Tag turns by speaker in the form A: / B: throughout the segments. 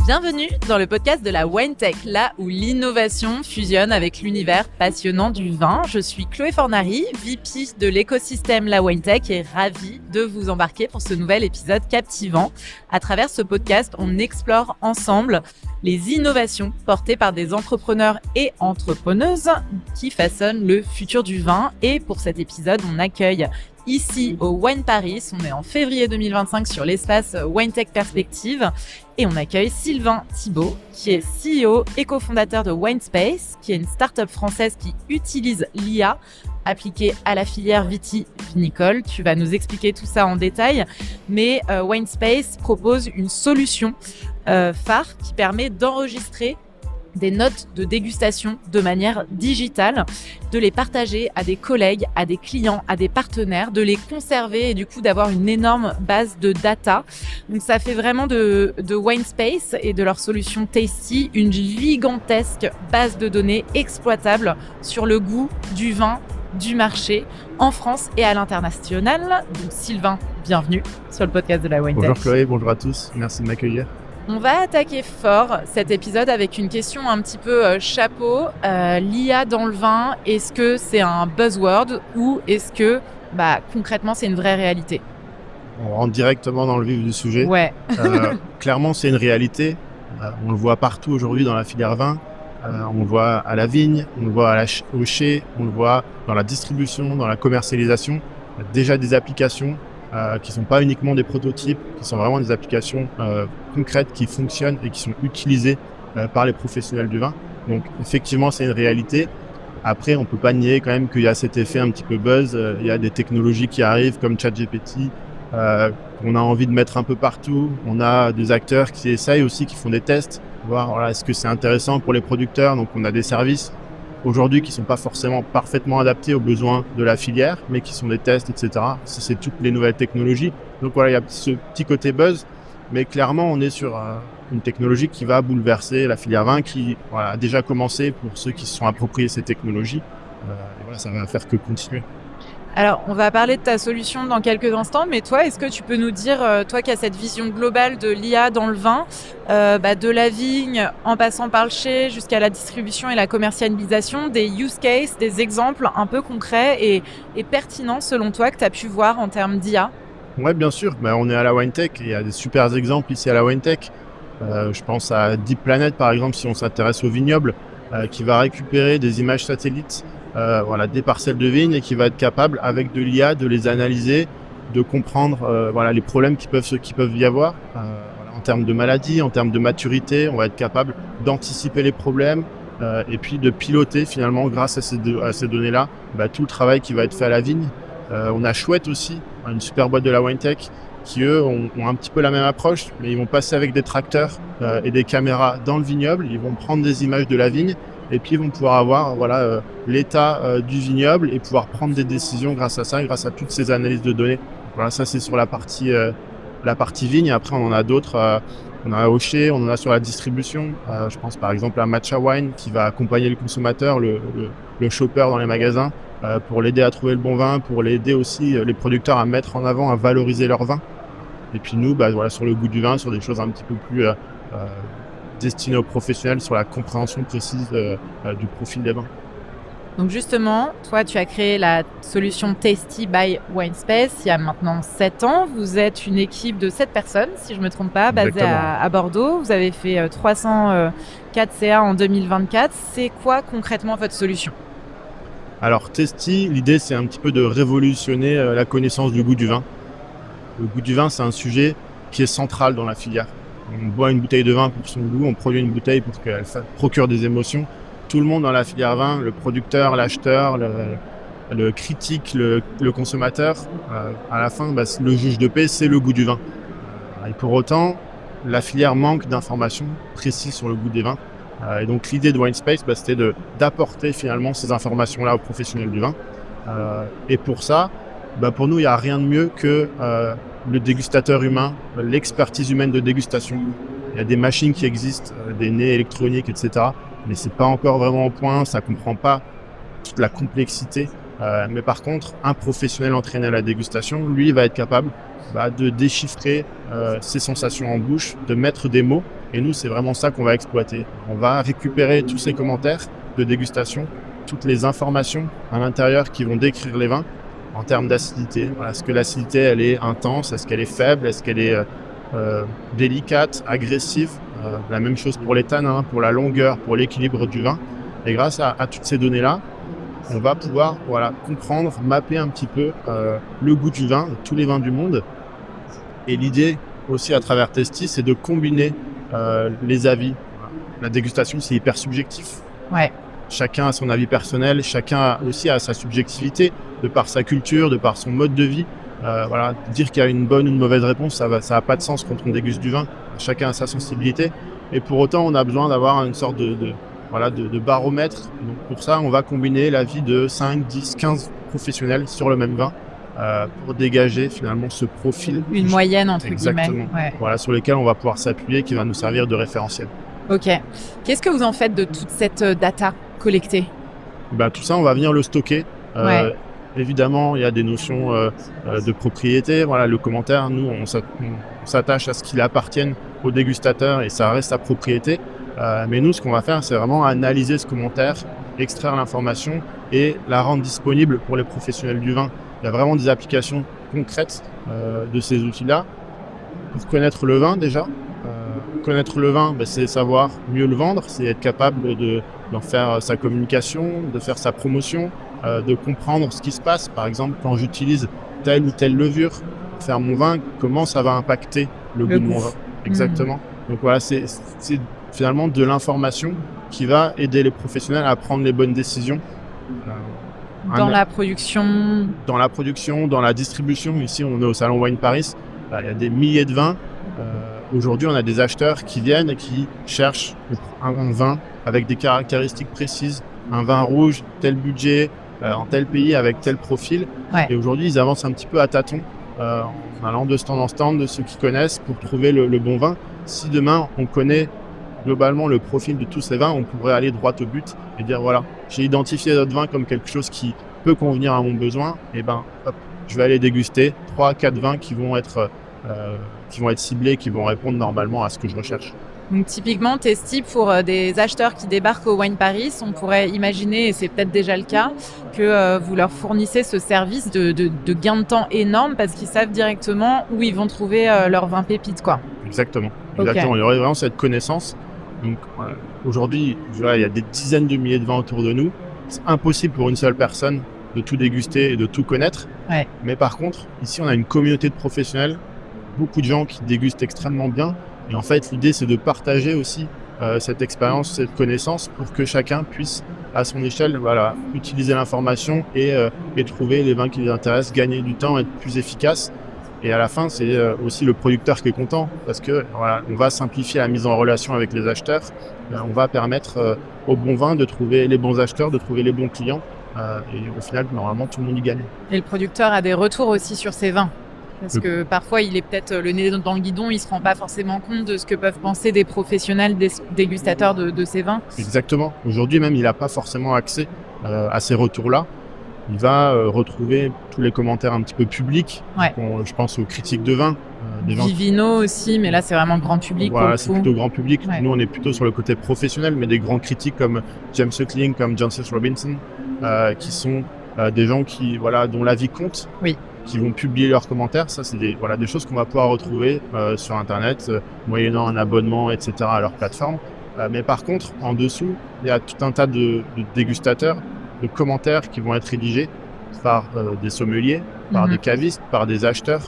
A: Bienvenue dans le podcast de la WineTech, là où l'innovation fusionne avec l'univers passionnant du vin. Je suis Chloé Fornari, VP de l'écosystème La WineTech et ravie de vous embarquer pour ce nouvel épisode captivant. À travers ce podcast, on explore ensemble les innovations portées par des entrepreneurs et entrepreneuses qui façonnent le futur du vin. Et pour cet épisode, on accueille ici au Wine Paris, on est en février 2025 sur l'espace WineTech Perspective et on accueille Sylvain Thibault qui est CEO et cofondateur de WineSpace, qui est une start-up française qui utilise l'IA appliquée à la filière vitivinicole. Tu vas nous expliquer tout ça en détail, mais WineSpace propose une solution phare qui permet d'enregistrer des notes de dégustation de manière digitale, de les partager à des collègues, à des clients, à des partenaires, de les conserver et du coup d'avoir une énorme base de data. Donc ça fait vraiment de WineSpace et de leur solution Tasty une gigantesque base de données exploitable sur le goût du vin du marché en France et à l'international. Donc Sylvain, bienvenue sur le podcast de la WineTech.
B: Bonjour Chloé, bonjour à tous, merci de m'accueillir.
A: On va attaquer fort cet épisode avec une question un petit peu chapeau. L'IA dans le vin, est-ce que c'est un buzzword ou est-ce que concrètement c'est une vraie réalité ?
B: On rentre directement dans le vif du sujet.
A: Ouais.
B: Clairement, c'est une réalité. On le voit partout aujourd'hui dans la filière vin. On le voit à la vigne, on le voit au chai, on le voit dans la distribution, dans la commercialisation. Il y a déjà des applications qui ne sont pas uniquement des prototypes, qui sont vraiment des applications concrètes qui fonctionnent et qui sont utilisées par les professionnels du vin. Donc effectivement, c'est une réalité. Après, on ne peut pas nier quand même qu'il y a cet effet un petit peu buzz. Il y a des technologies qui arrivent comme ChatGPT, qu'on a envie de mettre un peu partout. On a des acteurs qui essayent aussi, qui font des tests, voir est-ce que c'est intéressant pour les producteurs. Donc on a des services aujourd'hui qui ne sont pas forcément parfaitement adaptés aux besoins de la filière, mais qui sont des tests, etc. Ça, c'est toutes les nouvelles technologies. Donc voilà, il y a ce petit côté buzz, mais clairement, on est sur une technologie qui va bouleverser la filière vin, qui a déjà commencé pour ceux qui se sont appropriés ces technologies. Et voilà, ça va faire que continuer.
A: Alors, on va parler de ta solution dans quelques instants, mais toi, est-ce que tu peux nous dire, toi qui as cette vision globale de l'IA dans le vin, de la vigne en passant par le chai jusqu'à la distribution et la commercialisation, des use cases, des exemples un peu concrets et pertinents selon toi que tu as pu voir en termes d'IA ?
B: Oui, bien sûr. On est à la WineTech et il y a des super exemples ici à la WineTech. Je pense à Deep Planet, par exemple, si on s'intéresse au vignoble, qui va récupérer des images satellites des parcelles de vignes et qui va être capable, avec de l'IA, de les analyser, de comprendre les problèmes qui peuvent y avoir en termes de maladies, en termes de maturité. On va être capable d'anticiper les problèmes et puis de piloter finalement, grâce à ces données-là, tout le travail qui va être fait à la vigne. On a Chouette aussi, une super boîte de la WineTech, qui eux ont un petit peu la même approche, mais ils vont passer avec des tracteurs et des caméras dans le vignoble. Ils vont prendre des images de la vigne et puis ils vont pouvoir avoir l'état du vignoble et pouvoir prendre des décisions grâce à ça, grâce à toutes ces analyses de données. Voilà, ça c'est sur la partie vigne. Après on en a d'autres, on en a au chai, on en a sur la distribution. Je pense par exemple à Matcha Wine qui va accompagner le consommateur, le shopper dans les magasins, pour l'aider à trouver le bon vin, pour l'aider aussi les producteurs à mettre en avant, à valoriser leur vin. Et puis nous, sur le goût du vin, sur des choses un petit peu plus destinées aux professionnels, sur la compréhension précise du profil des vins.
A: Donc justement, toi, tu as créé la solution Tasty by WineSpace il y a maintenant 7 ans. Vous êtes une équipe de 7 personnes, si je ne me trompe pas, basée à Bordeaux. Vous avez fait 304 CA en 2024. C'est quoi concrètement votre solution ?
B: Alors Tasty, l'idée c'est un petit peu de révolutionner la connaissance du goût du vin. Le goût du vin, c'est un sujet qui est central dans la filière. On boit une bouteille de vin pour son goût, on produit une bouteille pour qu'elle procure des émotions. Tout le monde dans la filière vin, le producteur, l'acheteur, le critique, le consommateur, à la fin, le juge de paix, c'est le goût du vin. Et pour autant, la filière manque d'informations précises sur le goût des vins. Et donc l'idée de WineSpace, c'était d'apporter finalement ces informations-là aux professionnels du vin. Et pour ça, pour nous, il n'y a rien de mieux que le dégustateur humain, l'expertise humaine de dégustation. Il y a des machines qui existent, des nez électroniques, etc. Mais c'est pas encore vraiment au point, ça comprend pas toute la complexité. Mais par contre, un professionnel entraîné à la dégustation, lui, va être capable de déchiffrer ses sensations en bouche, de mettre des mots Et nous, c'est vraiment ça qu'on va exploiter. On va récupérer tous ces commentaires de dégustation, toutes les informations à l'intérieur qui vont décrire les vins en termes d'acidité. Voilà, est-ce que l'acidité, elle est intense? Est-ce qu'elle est faible? Est-ce qu'elle est délicate, agressive? La même chose pour les tanins, pour la longueur, pour l'équilibre du vin. Et grâce à toutes ces données-là, on va pouvoir comprendre, mapper un petit peu le goût du vin, tous les vins du monde. Et l'idée aussi à travers Tasty, c'est de combiner les avis. La dégustation, c'est hyper subjectif.
A: Ouais.
B: Chacun a son avis personnel, chacun aussi a sa subjectivité, de par sa culture, de par son mode de vie. Dire qu'il y a une bonne ou une mauvaise réponse, ça a pas de sens quand on déguste du vin. Chacun a sa sensibilité. Et pour autant, on a besoin d'avoir une sorte de baromètre. Donc pour ça, on va combiner l'avis de 5, 10, 15 professionnels sur le même vin pour dégager finalement ce profil.
A: Une moyenne entre
B: Exactement.
A: guillemets. Ouais.
B: Voilà, sur lesquels on va pouvoir s'appuyer, qui va nous servir de référentiel.
A: Ok. Qu'est-ce que vous en faites de toute cette data collectée?
B: Tout ça, on va venir le stocker. Évidemment, il y a des notions de propriété. Voilà, le commentaire, nous, on s'attache à ce qu'il appartienne au dégustateur et ça reste sa propriété. Mais nous, ce qu'on va faire, c'est vraiment analyser ce commentaire, extraire l'information et la rendre disponible pour les professionnels du vin. Il y a vraiment des applications concrètes de ces outils-là. Pour connaître le vin déjà, connaître le vin, c'est savoir mieux le vendre, c'est être capable d'en faire sa communication, de faire sa promotion, de comprendre ce qui se passe. Par exemple, quand j'utilise telle ou telle levure pour faire mon vin, comment ça va impacter le goût de mon vin. Exactement. Donc voilà, c'est finalement de l'information qui va aider les professionnels à prendre les bonnes décisions.
A: Dans la production,
B: dans la distribution. Ici, on est au Salon Wine Paris. Il y a des milliers de vins. Aujourd'hui, on a des acheteurs qui viennent et qui cherchent un vin avec des caractéristiques précises. Un vin rouge, tel budget, en tel pays, avec tel profil.
A: Ouais.
B: Et aujourd'hui, ils avancent un petit peu à tâtons, en allant de stand en stand, de ceux qui connaissent, pour trouver le bon vin. Si demain, on connaît globalement le profil de tous ces vins, on pourrait aller droit au but et dire voilà, j'ai identifié notre vin comme quelque chose qui peut convenir à mon besoin, et je vais aller déguster 3-4 vins qui vont être ciblés, qui vont répondre normalement à ce que je recherche.
A: Donc typiquement, Tasty, pour des acheteurs qui débarquent au Wine Paris, on pourrait imaginer, et c'est peut-être déjà le cas, que vous leur fournissez ce service de gain de temps énorme parce qu'ils savent directement où ils vont trouver leur vin pépite, quoi.
B: Exactement.
A: Okay.
B: Il y aurait vraiment cette connaissance. Donc aujourd'hui, il y a des dizaines de milliers de vins autour de nous. C'est impossible pour une seule personne de tout déguster et de tout connaître.
A: Ouais.
B: Mais par contre, ici, on a une communauté de professionnels, beaucoup de gens qui dégustent extrêmement bien. Et en fait, l'idée, c'est de partager aussi cette expérience, cette connaissance pour que chacun puisse, à son échelle, utiliser l'information et trouver les vins qui les intéressent, gagner du temps, être plus efficace. Et à la fin, c'est aussi le producteur qui est content parce que on va simplifier la mise en relation avec les acheteurs. On va permettre aux bons vins de trouver les bons acheteurs, de trouver les bons clients. Et au final, normalement, tout le monde y gagne.
A: Et le producteur a des retours aussi sur ses vins. Parce que parfois, il est peut-être le nez dans le guidon, il ne se rend pas forcément compte de ce que peuvent penser des professionnels dégustateurs de ces vins.
B: Exactement. Aujourd'hui, même, il n'a pas forcément accès à ces retours-là. Il va retrouver tous les commentaires un petit peu publics.
A: Ouais.
B: Je pense aux critiques de vin.
A: Vivino aussi, mais là, c'est vraiment grand public.
B: Voilà, c'est plutôt grand public.
A: Ouais.
B: Nous, on est plutôt sur le côté professionnel, mais des grands critiques comme James Suckling, comme Jancis Robinson, qui sont des gens dont l'avis compte. Oui. Qui vont publier leurs commentaires. Ça, c'est des choses qu'on va pouvoir retrouver sur Internet, moyennant un abonnement, etc. à leur plateforme. Mais par contre, en dessous, il y a tout un tas de dégustateurs, de commentaires qui vont être rédigés par des sommeliers, par des cavistes, par des acheteurs,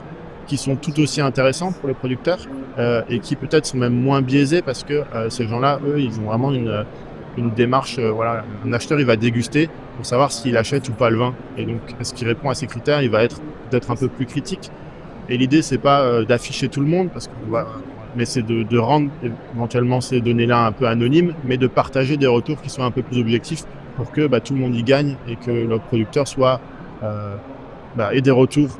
B: qui sont tout aussi intéressants pour les producteurs et qui peut-être sont même moins biaisés parce que ces gens-là, eux, ils ont vraiment une démarche. Un acheteur, il va déguster pour savoir s'il achète ou pas le vin. Et donc, est-ce qu'il répond à ces critères? Il va être peut-être un peu plus critique. Et l'idée, c'est pas d'afficher tout le monde, mais c'est de rendre éventuellement ces données-là un peu anonymes, mais de partager des retours qui sont un peu plus objectifs pour que tout le monde y gagne et que le producteur ait des retours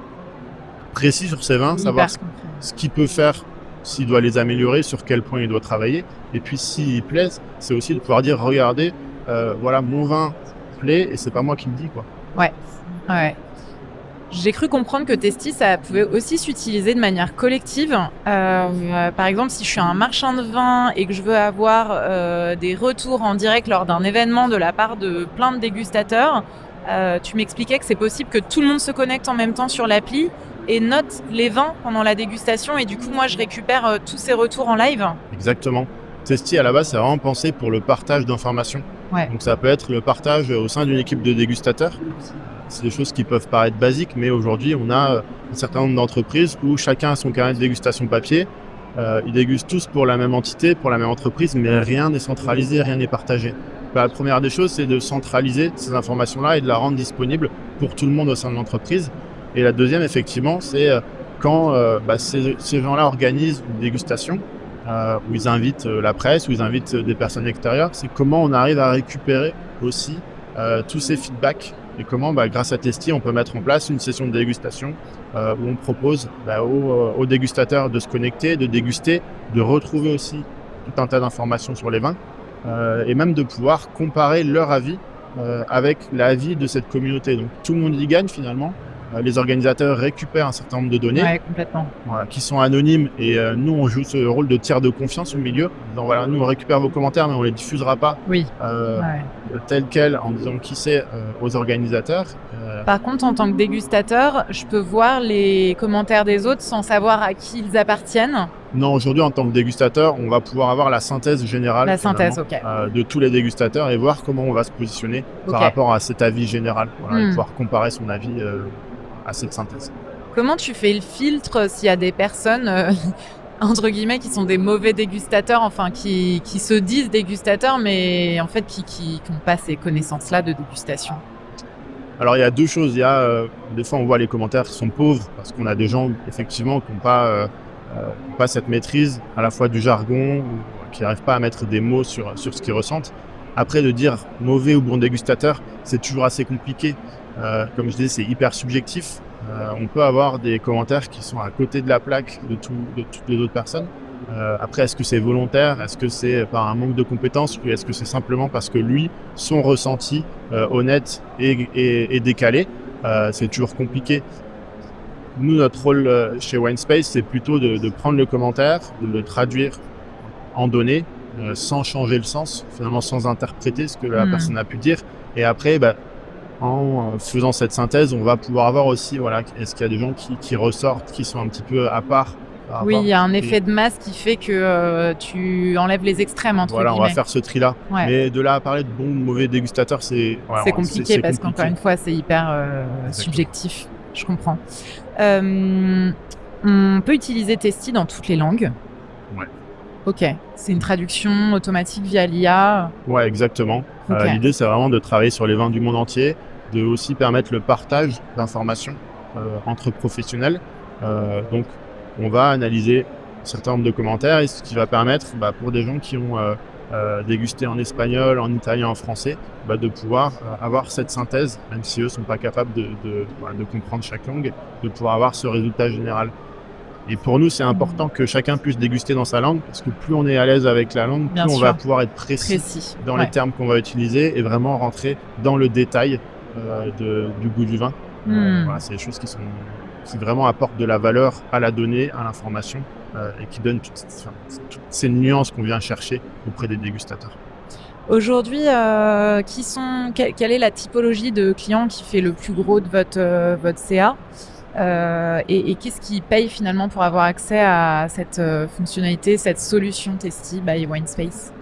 B: précis sur ses vins, savoir ce qu'il peut faire, s'il doit les améliorer, sur quel point il doit travailler. Et puis, s'il plaise, c'est aussi de pouvoir dire, regardez, mon vin plaît et c'est pas moi qui le dis, quoi.
A: Ouais. J'ai cru comprendre que Testi, ça pouvait aussi s'utiliser de manière collective. Par exemple, si je suis un marchand de vin et que je veux avoir des retours en direct lors d'un événement de la part de plein de dégustateurs, tu m'expliquais que c'est possible que tout le monde se connecte en même temps sur l'appli et note les vins pendant la dégustation. Et du coup, moi, je récupère tous ces retours en live.
B: Exactement. Testi, à la base, c'est vraiment pensé pour le partage d'informations.
A: Ouais.
B: Donc ça peut être le partage au sein d'une équipe de dégustateurs. C'est des choses qui peuvent paraître basiques, mais aujourd'hui, on a un certain nombre d'entreprises où chacun a son carnet de dégustation papier. Ils dégustent tous pour la même entité, pour la même entreprise, mais rien n'est centralisé, rien n'est partagé. La première des choses, c'est de centraliser ces informations-là et de la rendre disponible pour tout le monde au sein de l'entreprise. Et la deuxième, effectivement, c'est quand ces gens-là organisent une dégustation, où ils invitent la presse, où ils invitent des personnes extérieures, c'est comment on arrive à récupérer aussi tous ces feedbacks et comment, grâce à Testi, on peut mettre en place une session de dégustation où on propose aux dégustateurs de se connecter, de déguster, de retrouver aussi tout un tas d'informations sur les vins et même de pouvoir comparer leur avis avec l'avis de cette communauté. Donc tout le monde y gagne finalement. Les organisateurs récupèrent un certain nombre de données
A: complètement.
B: Qui sont anonymes et nous on joue ce rôle de tiers de confiance au milieu. Donc voilà, nous on récupère vos commentaires mais on les diffusera pas tel quel en disant qui c'est aux organisateurs.
A: Par contre, en tant que dégustateur, je peux voir les commentaires des autres sans savoir à qui ils appartiennent.
B: Non, aujourd'hui en tant que dégustateur, on va pouvoir avoir la synthèse générale de tous les dégustateurs et voir comment on va se positionner par rapport à cet avis général. Voilà, et pouvoir comparer son avis à cette synthèse.
A: Comment tu fais le filtre s'il y a des personnes, entre guillemets, qui sont des mauvais dégustateurs, enfin qui se disent dégustateurs, mais en fait qui n'ont pas ces connaissances-là de dégustation?
B: Alors il y a deux choses. Il y a des fois on voit les commentaires qui sont pauvres parce qu'on a des gens effectivement qui n'ont pas cette maîtrise à la fois du jargon, ou qui n'arrivent pas à mettre des mots sur ce qu'ils ressentent. Après, de dire mauvais ou bon dégustateur, c'est toujours assez compliqué. Comme je disais, c'est hyper subjectif. On peut avoir des commentaires qui sont à côté de la plaque de toutes les autres personnes. Après, est-ce que c'est volontaire? Est-ce que c'est par un manque de compétences? Ou est-ce que c'est simplement parce que lui, son ressenti honnête et décalé? C'est toujours compliqué. Nous, notre rôle chez WineSpace, c'est plutôt de prendre le commentaire, de le traduire en données, sans changer le sens, finalement sans interpréter ce que la personne a pu dire. Et après, en faisant cette synthèse, on va pouvoir avoir aussi, est-ce qu'il y a des gens qui ressortent, qui sont un petit peu à part?
A: Oui, il y a un effet de masse qui fait que tu enlèves les extrêmes, entre guillemets.
B: On va faire ce tri-là. Ouais. Mais de là à parler de bon ou mauvais dégustateur, c'est
A: compliqué parce qu'encore une fois, c'est hyper subjectif. Je comprends. On peut utiliser Testi dans toutes les langues.
B: Ouais.
A: Ok. C'est une traduction automatique via l'IA.
B: Ouais, exactement. L'idée, c'est vraiment de travailler sur les vins du monde entier, de aussi permettre le partage d'informations entre professionnels. Donc, on va analyser un certain nombre de commentaires et ce qui va permettre pour des gens qui ont dégusté en espagnol, en italien, en français, de pouvoir avoir cette synthèse, même si eux ne sont pas capables de comprendre chaque langue, de pouvoir avoir ce résultat général. Et pour nous, c'est important que chacun puisse déguster dans sa langue, parce que plus on est à l'aise avec la langue, plus on va pouvoir être précis dans les termes qu'on va utiliser et vraiment rentrer dans le détail du goût du vin. C'est des choses qui vraiment apportent de la valeur à la donnée, à l'information, et qui donnent toutes ces nuances qu'on vient chercher auprès des dégustateurs.
A: Aujourd'hui, quelle est la typologie de clients qui fait le plus gros de votre CA et qu'est-ce qui paye finalement pour avoir accès à cette fonctionnalité, cette solution Testi by WineSpace?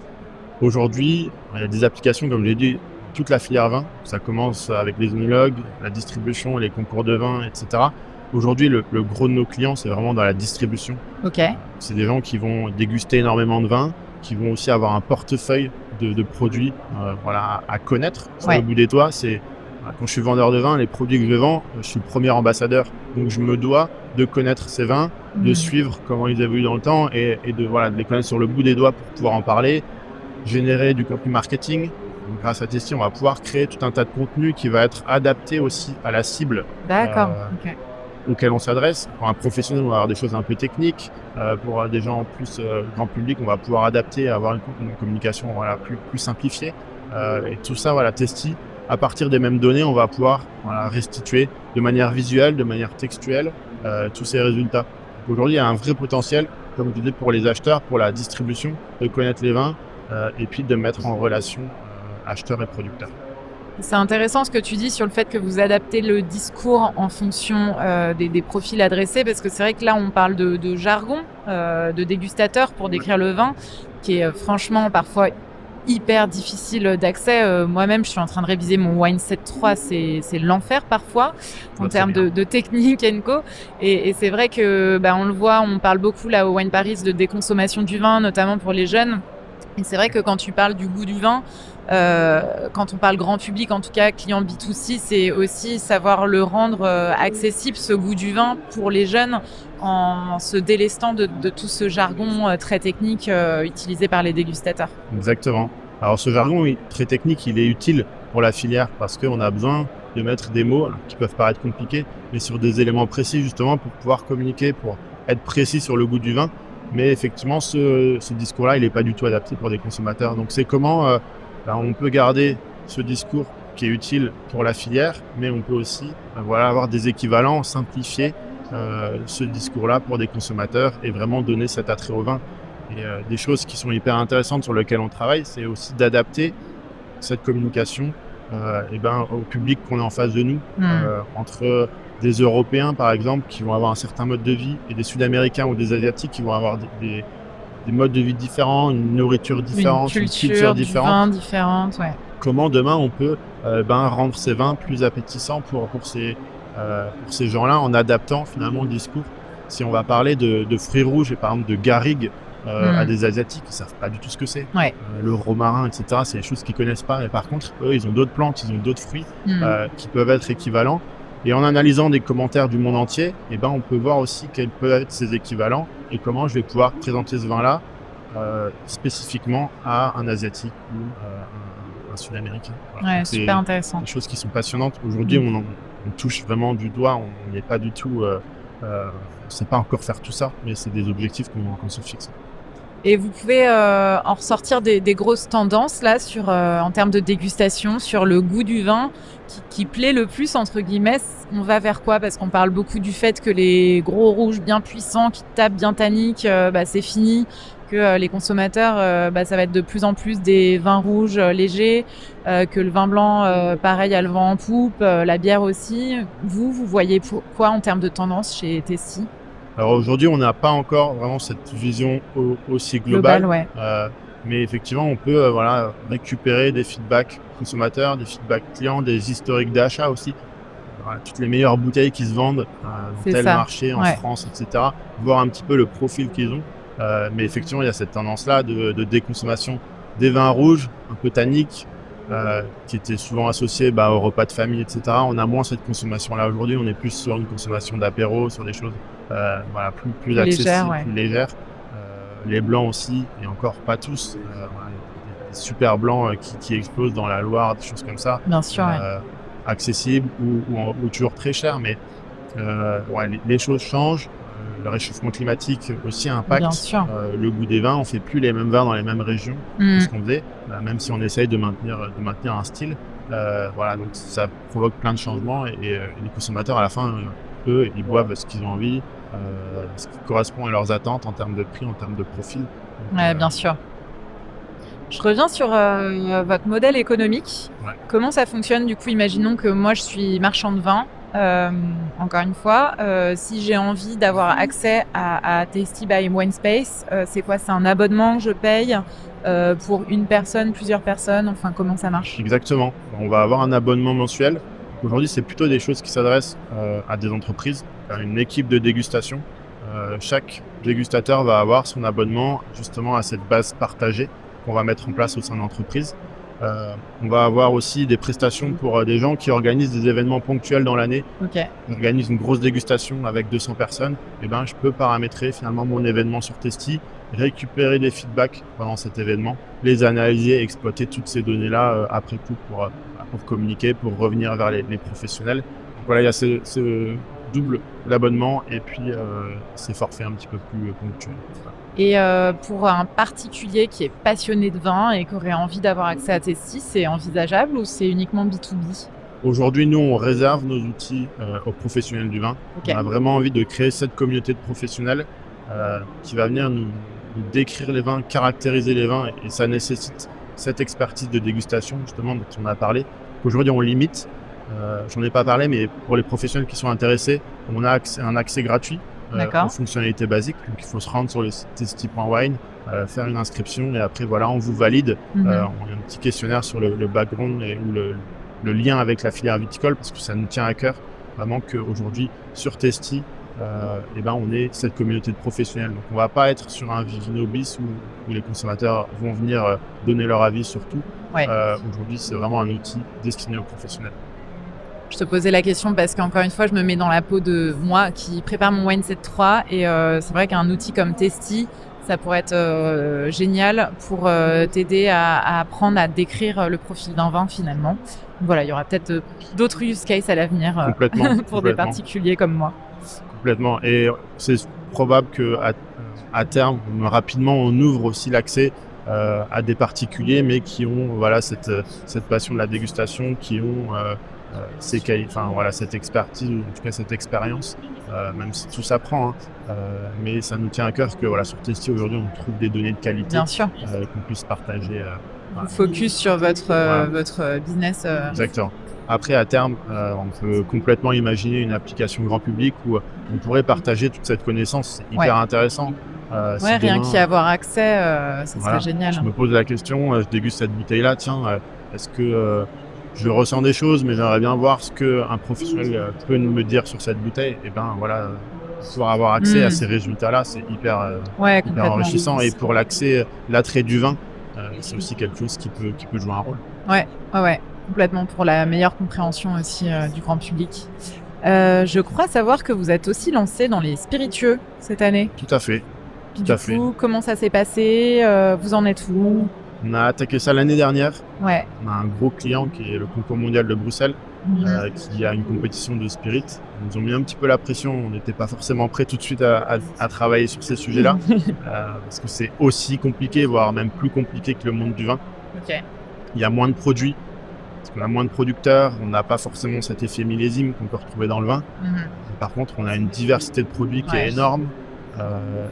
A: Aujourd'hui,
B: il y a des applications, comme j'ai dit, toute la filière vin. Ça commence avec les œnologues, la distribution, les concours de vin, etc. Aujourd'hui, le gros de nos clients, c'est vraiment dans la distribution.
A: Ok.
B: C'est des gens qui vont déguster énormément de vin, qui vont aussi avoir un portefeuille de produits à connaître sur le bout des doigts. Quand je suis vendeur de vin, les produits que je vends, je suis le premier ambassadeur. Donc, je me dois de connaître ces vins, de suivre comment ils évoluent dans le temps et de les connaître sur le bout des doigts pour pouvoir en parler, générer du contenu marketing. Donc, grâce à Testi, on va pouvoir créer tout un tas de contenu qui va être adapté aussi à la cible.
A: D'accord.
B: Auquel on s'adresse. Pour un professionnel, on va avoir des choses un peu techniques. Pour des gens plus grand public, on va pouvoir adapter, avoir une communication plus simplifiée. Et tout ça, Testi à partir des mêmes données, on va pouvoir restituer de manière visuelle, de manière textuelle, tous ces résultats. Aujourd'hui, il y a un vrai potentiel, comme je disais, pour les acheteurs, pour la distribution, de connaître les vins et puis de mettre en relation acheteurs et producteurs.
A: C'est intéressant ce que tu dis sur le fait que vous adaptez le discours en fonction des profils adressés, parce que c'est vrai que là, on parle de jargon, de dégustateur pour décrire le vin, qui est franchement parfois hyper difficile d'accès. Moi-même, je suis en train de réviser mon Wine 7.3, c'est l'enfer parfois en termes de technique & co. Et c'est vrai que on le voit, on parle beaucoup là au Wine Paris de déconsommation du vin, notamment pour les jeunes. Et c'est vrai que quand tu parles du goût du vin, quand on parle grand public, en tout cas client B2C, c'est aussi savoir le rendre accessible, ce goût du vin, pour les jeunes, en se délestant de tout ce jargon très technique utilisé par les dégustateurs.
B: Exactement. Alors ce jargon très technique, il est utile pour la filière parce qu'on a besoin de mettre des mots qui peuvent paraître compliqués, mais sur des éléments précis justement pour pouvoir communiquer, pour être précis sur le goût du vin. Mais effectivement, ce discours-là, il n'est pas du tout adapté pour des consommateurs. Donc c'est comment on peut garder ce discours qui est utile pour la filière, mais on peut aussi avoir des équivalents, simplifier ce discours-là pour des consommateurs et vraiment donner cet attrait au vin. Et des choses qui sont hyper intéressantes sur lesquelles on travaille, c'est aussi d'adapter cette communication au public qu'on a en face de nous, entre des Européens par exemple qui vont avoir un certain mode de vie et des Sud-Américains ou des Asiatiques qui vont avoir des modes de vie différents, une nourriture différente,
A: une culture différente, du vin différente. Ouais.
B: Comment demain on peut rendre ces vins plus appétissants pour ces gens-là en adaptant finalement le discours. Si on va parler de fruits rouges et par exemple de garrigue à des Asiatiques, ils ne savent pas du tout ce que c'est.
A: Ouais.
B: Le romarin, etc., c'est des choses qu'ils ne connaissent pas. Et par contre, eux, ils ont d'autres plantes, ils ont d'autres fruits qui peuvent être équivalents. Et en analysant des commentaires du monde entier, on peut voir aussi quels peuvent être ces équivalents et comment je vais pouvoir présenter ce vin-là spécifiquement à un Asiatique ou un Sud-Américain.
A: Voilà. Ouais, super intéressant.
B: Des choses qui sont passionnantes. Aujourd'hui, on touche vraiment du doigt, on n'est pas du tout... on ne sait pas encore faire tout ça, mais c'est des objectifs qu'on se fixe.
A: Et vous pouvez en ressortir des grosses tendances là en termes de dégustation, sur le goût du vin qui plaît le plus entre guillemets. On va vers quoi? Parce qu'on parle beaucoup du fait que les gros rouges bien puissants qui tapent bien tanniques, c'est fini. Que les consommateurs, ça va être de plus en plus des vins rouges légers, que le vin blanc, pareil, a le vent en poupe, la bière aussi. Vous voyez quoi en termes de tendance chez Testy?
B: Alors aujourd'hui, on n'a pas encore vraiment cette vision aussi globale,
A: ouais.
B: Mais effectivement, on peut récupérer des feedbacks consommateurs, des feedbacks clients, des historiques d'achat aussi. Toutes les meilleures bouteilles qui se vendent dans tel marché en France, etc. Voir un petit peu le profil qu'ils ont. Mais effectivement, il y a cette tendance-là de déconsommation des vins rouges, un peu tanniques, qui étaient souvent associés aux repas de famille, etc. On a moins cette consommation-là aujourd'hui. On est plus sur une consommation d'apéro, sur des choses plus accessibles, plus légères. Les blancs aussi, et encore pas tous. Des super blancs qui explosent dans la Loire, des choses comme ça.
A: Bien sûr,
B: accessibles ou toujours très chers. Mais les choses changent. Le réchauffement climatique aussi impacte le goût des vins. On ne fait plus les mêmes vins dans les mêmes régions que ce qu'on faisait, même si on essaye de maintenir un style. Donc ça provoque plein de changements et les consommateurs à la fin, eux, ils boivent ce qu'ils ont envie, ce qui correspond à leurs attentes en termes de prix, en termes de profil.
A: Donc, bien sûr. Je reviens sur votre modèle économique. Ouais. Comment ça fonctionne du coup? Imaginons que moi je suis marchand de vin. Encore une fois, si j'ai envie d'avoir accès à Testy by Wine Space, c'est quoi? C'est un abonnement que je paye pour une personne, plusieurs personnes? Enfin, comment ça marche?
B: Exactement. On va avoir un abonnement mensuel. Aujourd'hui, c'est plutôt des choses qui s'adressent à des entreprises, à une équipe de dégustation. Chaque dégustateur va avoir son abonnement justement à cette base partagée qu'on va mettre en place au sein de l'entreprise. On va avoir aussi des prestations pour des gens qui organisent des événements ponctuels dans l'année.
A: Okay.
B: On organise une grosse dégustation avec 200 personnes. Je peux paramétrer finalement mon événement sur Testy, récupérer des feedbacks pendant cet événement, les analyser, exploiter toutes ces données-là après coup pour communiquer, pour revenir vers les professionnels. Donc il y a double l'abonnement et puis c'est forfait un petit peu plus ponctuel.
A: Et pour un particulier qui est passionné de vin et qui aurait envie d'avoir accès à Testy, c'est envisageable ou c'est uniquement B2B?
B: Aujourd'hui, nous, on réserve nos outils aux professionnels du vin.
A: Okay.
B: On a vraiment envie de créer cette communauté de professionnels qui va venir nous décrire les vins, caractériser les vins, et ça nécessite cette expertise de dégustation, justement, dont on a parlé. Aujourd'hui, on limite. J'en ai pas parlé, mais pour les professionnels qui sont intéressés, on a un accès gratuit aux fonctionnalités basiques. Donc, il faut se rendre sur le site testy.wine, faire une inscription, et après, voilà, on vous valide. On a un petit questionnaire sur le background ou le lien avec la filière viticole, parce que ça nous tient à cœur vraiment qu'aujourd'hui sur Testy, on est cette communauté de professionnels. Donc on va pas être sur un Vivino bis où les consommateurs vont venir donner leur avis sur tout.
A: Ouais.
B: Aujourd'hui, c'est vraiment un outil destiné aux professionnels.
A: Je te posais la question parce qu'encore une fois, je me mets dans la peau de moi qui prépare mon Wine Set 3 et c'est vrai qu'un outil comme Testy, ça pourrait être génial pour t'aider à apprendre à décrire le profil d'un vin finalement. Voilà, il y aura peut-être d'autres use cases à l'avenir pour des particuliers comme moi.
B: Complètement. Et c'est probable qu'à terme, rapidement, on ouvre aussi l'accès à des particuliers, mais qui ont cette passion de la dégustation, qui ont cette expertise, ou en tout cas cette expérience, même si tout s'apprend. Mais ça nous tient à cœur que sur Testy, aujourd'hui, on trouve des données de qualité.
A: Bien sûr.
B: Qu'on puisse partager.
A: Focus sur votre business.
B: Exactement. Après, à terme, on peut complètement imaginer une application grand public où on pourrait partager toute cette connaissance. C'est hyper intéressant.
A: Rien qu'y avoir accès, ça serait génial.
B: Je me pose la question, je déguste cette bouteille-là, est-ce que je ressens des choses, mais j'aimerais bien voir ce qu'un professionnel peut me dire sur cette bouteille. Et pouvoir avoir accès à ces résultats-là, c'est hyper enrichissant. Et pour l'attrait du vin, c'est aussi quelque chose qui peut jouer un rôle.
A: Ouais, complètement, pour la meilleure compréhension aussi du grand public. Je crois savoir que vous êtes aussi lancé dans les spiritueux cette année.
B: Tout à fait.
A: Du coup, comment ça s'est passé? Vous en êtes où?
B: On a attaqué ça l'année dernière.
A: Ouais.
B: On a un gros client qui est le Concours mondial de Bruxelles, qui a une compétition de spirit. Ils nous ont mis un petit peu la pression. On n'était pas forcément prêt tout de suite à travailler sur ces sujets-là, parce que c'est aussi compliqué, voire même plus compliqué que le monde du vin.
A: Okay.
B: Il y a moins de produits, parce qu'on a moins de producteurs. On n'a pas forcément cet effet millésime qu'on peut retrouver dans le vin. Par contre, on a une diversité de produits qui est énorme.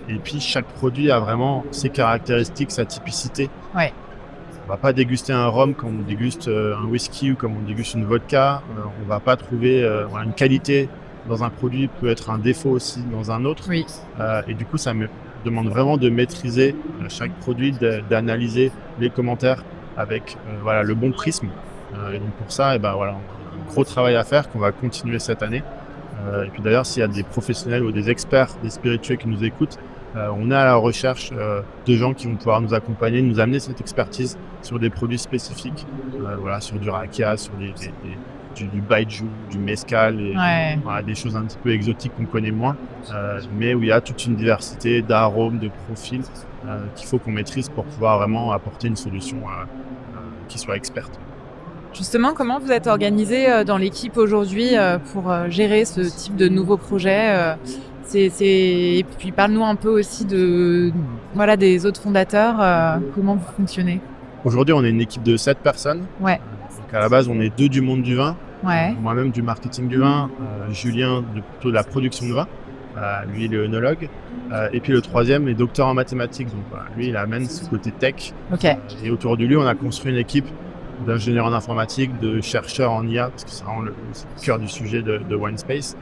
B: Et puis chaque produit a vraiment ses caractéristiques, sa typicité.
A: Ouais.
B: On va pas déguster un rhum comme on déguste un whisky ou comme on déguste une vodka. On va pas trouver une qualité dans un produit peut être un défaut aussi dans un autre.
A: Oui.
B: Et du coup, ça me demande vraiment de maîtriser chaque produit, d'analyser les commentaires avec le bon prisme. Et donc pour ça, on a un gros travail à faire qu'on va continuer cette année. Et puis d'ailleurs, s'il y a des professionnels ou des experts, des spiritueux qui nous écoutent, on est à la recherche de gens qui vont pouvoir nous accompagner, nous amener cette expertise sur des produits spécifiques, sur du rakia, sur du baijiu, du mezcal, et des choses un petit peu exotiques qu'on connaît moins, mais où il y a toute une diversité d'arômes, de profils qu'il faut qu'on maîtrise pour pouvoir vraiment apporter une solution qui soit experte.
A: Justement, comment vous êtes organisé dans l'équipe aujourd'hui pour gérer ce type de nouveaux projets Et puis parle-nous un peu aussi des autres fondateurs, comment vous fonctionnez?
B: Aujourd'hui, on est une équipe de 7 personnes.
A: Ouais.
B: Donc à la base, on est 2 du monde du vin.
A: Ouais.
B: Moi-même du marketing du vin, Julien plutôt de la production de vin. Lui, il est œnologue. Et puis le troisième est docteur en mathématiques. Donc lui, il amène ce côté tech.
A: Okay.
B: Et autour de lui, on a construit une équipe d'ingénieurs en informatique, de chercheurs en IA, parce que c'est vraiment le cœur du sujet de WineSpace.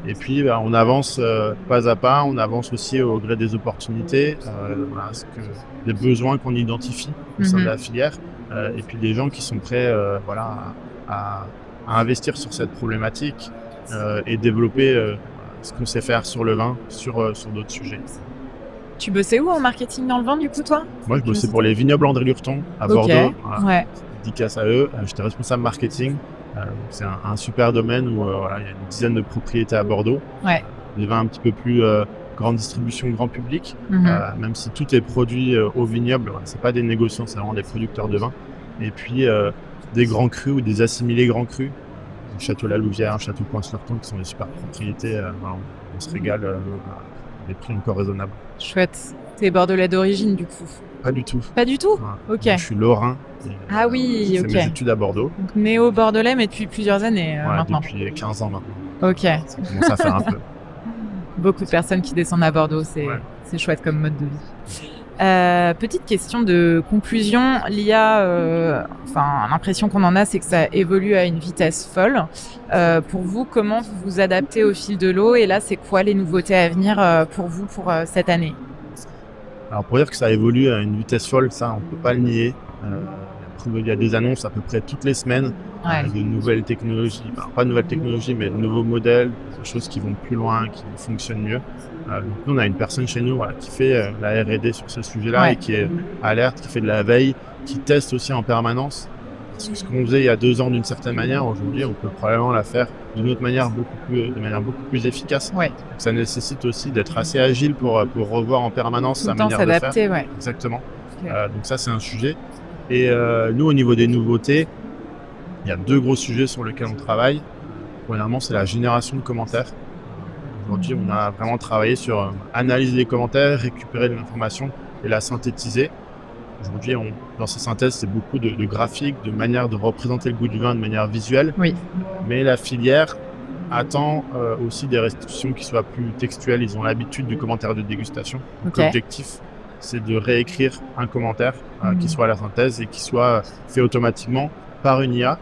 B: Et puis, on avance pas à pas, on avance aussi au gré des opportunités, des besoins qu'on identifie au sein de la filière, et puis des gens qui sont prêts à investir sur cette problématique et développer ce qu'on sait faire sur le vin, sur d'autres sujets.
A: Tu bossais où en marketing dans le vin, du coup, toi?
B: Moi, je bossais pour les vignobles André Lurton à Bordeaux.
A: Ouais.
B: Dédicace à eux. J'étais responsable marketing. C'est un super domaine où il y a une dizaine de propriétés à Bordeaux.
A: Ouais.
B: Des vins un petit peu plus grande distribution, grand public. Même si tout est produit au vignoble, c'est pas des négociants, c'est vraiment des producteurs de vin. Et puis des grands crus ou des assimilés grands crus. Château La Louvière, Château Point-sur-Ton, qui sont des super propriétés. Voilà, on se régale à des prix encore raisonnables.
A: Chouette. T'es bordelais d'origine, du coup?
B: Pas du tout.
A: Pas du tout?
B: Ouais.
A: Ok.
B: Moi, je suis lorrain.
A: Ah oui,
B: J'ai
A: ok.
B: fait mes études à Bordeaux.
A: Donc néo-bordelais, mais depuis plusieurs années
B: Ouais,
A: maintenant.
B: depuis 15 ans maintenant.
A: Ok.
B: Ça commence à faire un peu.
A: Beaucoup de personnes qui descendent à Bordeaux, c'est chouette comme mode de vie. Petite question de conclusion. L'IA, l'impression qu'on en a, c'est que ça évolue à une vitesse folle. Pour vous, comment vous vous adaptez au fil de l'eau? Et là, c'est quoi les nouveautés à venir pour vous pour cette année?
B: Alors pour dire que ça évolue à une vitesse folle, ça on peut pas le nier. Il y a des annonces à peu près toutes les semaines de nouvelles technologies, pas de nouvelles technologies, mais de nouveaux modèles, des choses qui vont plus loin, qui fonctionnent mieux. Donc nous, on a une personne chez nous qui fait la R&D sur ce sujet-là et qui est alerte, qui fait de la veille, qui teste aussi en permanence. Parce que ce qu'on faisait il y a 2 ans d'une certaine manière, aujourd'hui, on peut probablement la faire d'une autre manière, de manière beaucoup plus efficace.
A: Ouais.
B: Donc, ça nécessite aussi d'être assez agile pour revoir en permanence sa manière de faire.
A: S'adapter, ouais.
B: Exactement.
A: Okay.
B: Donc ça, c'est un sujet. Et nous, au niveau des nouveautés, il y a 2 gros sujets sur lesquels on travaille. Premièrement, c'est la génération de commentaires. Aujourd'hui, on a vraiment travaillé sur analyser les commentaires, récupérer de l'information et la synthétiser. Aujourd'hui, dans ces synthèses, c'est beaucoup de graphiques, de manière de représenter le goût du vin de manière visuelle.
A: Oui.
B: Mais la filière attend aussi des restitutions qui soient plus textuelles. Ils ont l'habitude du commentaire de dégustation. Donc, l'objectif, c'est de réécrire un commentaire qui soit à la synthèse et qui soit fait automatiquement par une IA.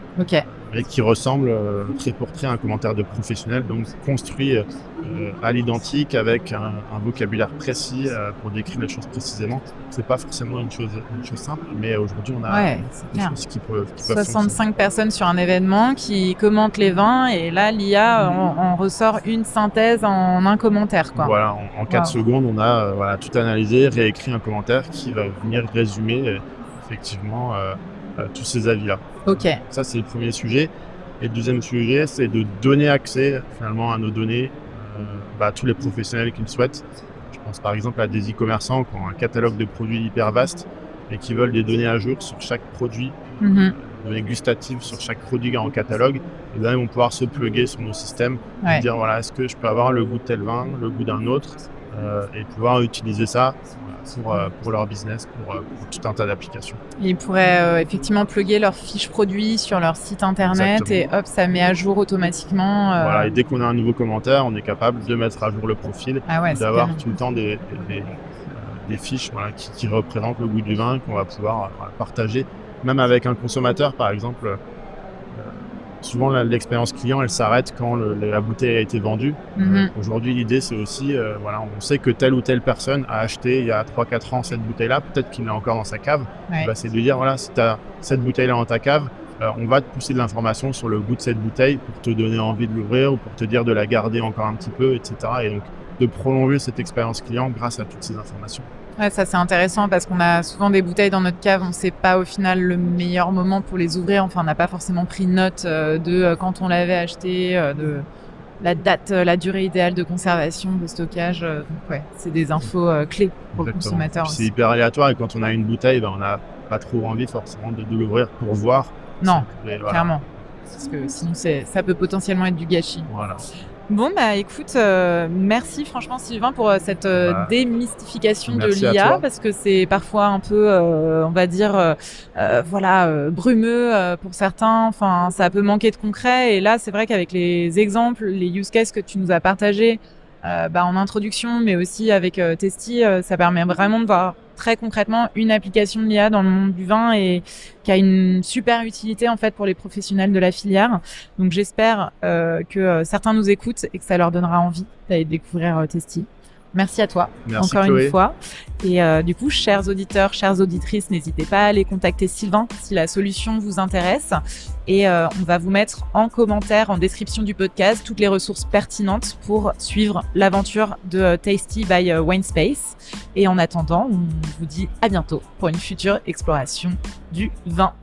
B: Et qui ressemble trait pour trait à un commentaire de professionnel, donc construit à l'identique avec un vocabulaire précis pour décrire les choses précisément. C'est pas forcément une chose simple, mais aujourd'hui on a des choses qui peuvent
A: 65 personnes sur un événement qui commentent les vins et là l'IA en ressort une synthèse en un commentaire, quoi.
B: Voilà, en 4 secondes on a tout analysé, réécrit un commentaire qui va venir résumer effectivement tous ces avis-là. Ça, c'est le premier sujet. Et le deuxième sujet, c'est de donner accès finalement à nos données à tous les professionnels qui le souhaitent. Je pense par exemple à des e-commerçants qui ont un catalogue de produits hyper vaste et qui veulent des données à jour sur chaque produit, données gustatives sur chaque produit en catalogue. Et là, ils vont pouvoir se plugger sur nos systèmes et dire voilà, est-ce que je peux avoir le goût de tel vin, le goût d'un autre, et pouvoir utiliser ça pour leur business, pour tout un tas d'applications.
A: Ils pourraient effectivement plugger leurs fiches produits sur leur site internet. Exactement. Et hop, ça met à jour automatiquement.
B: Voilà, et dès qu'on a un nouveau commentaire, on est capable de mettre à jour le profil, d'avoir tout le temps des fiches qui représentent le goût du vin qu'on va pouvoir partager, même avec un consommateur par exemple. Souvent, l'expérience client, elle s'arrête quand la bouteille a été vendue. Aujourd'hui, l'idée, c'est aussi, on sait que telle ou telle personne a acheté il y a 3-4 ans cette bouteille-là, peut-être qu'il l'a encore dans sa cave. C'est de dire, voilà, si tu as cette bouteille-là dans ta cave, on va te pousser de l'information sur le goût de cette bouteille pour te donner envie de l'ouvrir ou pour te dire de la garder encore un petit peu, etc. Et donc, de prolonger cette expérience client grâce à toutes ces informations.
A: Ouais, ça c'est intéressant parce qu'on a souvent des bouteilles dans notre cave, on ne sait pas au final le meilleur moment pour les ouvrir. Enfin, on n'a pas forcément pris note de quand on l'avait acheté, de la date, la durée idéale de conservation, de stockage. Donc c'est des infos clés pour le consommateur.
B: C'est hyper aléatoire et quand on a une bouteille, on n'a pas trop envie forcément de l'ouvrir pour voir.
A: Non, clairement. Parce que sinon ça peut potentiellement être du gâchis.
B: Voilà.
A: Bon, écoute, merci franchement Sylvain pour cette démystification de l'IA parce que c'est parfois un peu, on va dire, brumeux pour certains. Enfin, ça peut manquer de concret. Et là, c'est vrai qu'avec les exemples, les use cases que tu nous as partagés en introduction, mais aussi avec Tasty, ça permet vraiment de voir très concrètement une application de l'IA dans le monde du vin et qui a une super utilité en fait pour les professionnels de la filière. Donc j'espère que certains nous écoutent et que ça leur donnera envie d'aller découvrir Tasty. Merci à toi, encore
B: Chloé.
A: une fois. Et du coup, chers auditeurs, chères auditrices, n'hésitez pas à aller contacter Sylvain si la solution vous intéresse. Et on va vous mettre en commentaire, en description du podcast, toutes les ressources pertinentes pour suivre l'aventure de Tasty by Winespace. Et en attendant, on vous dit à bientôt pour une future exploration du vin.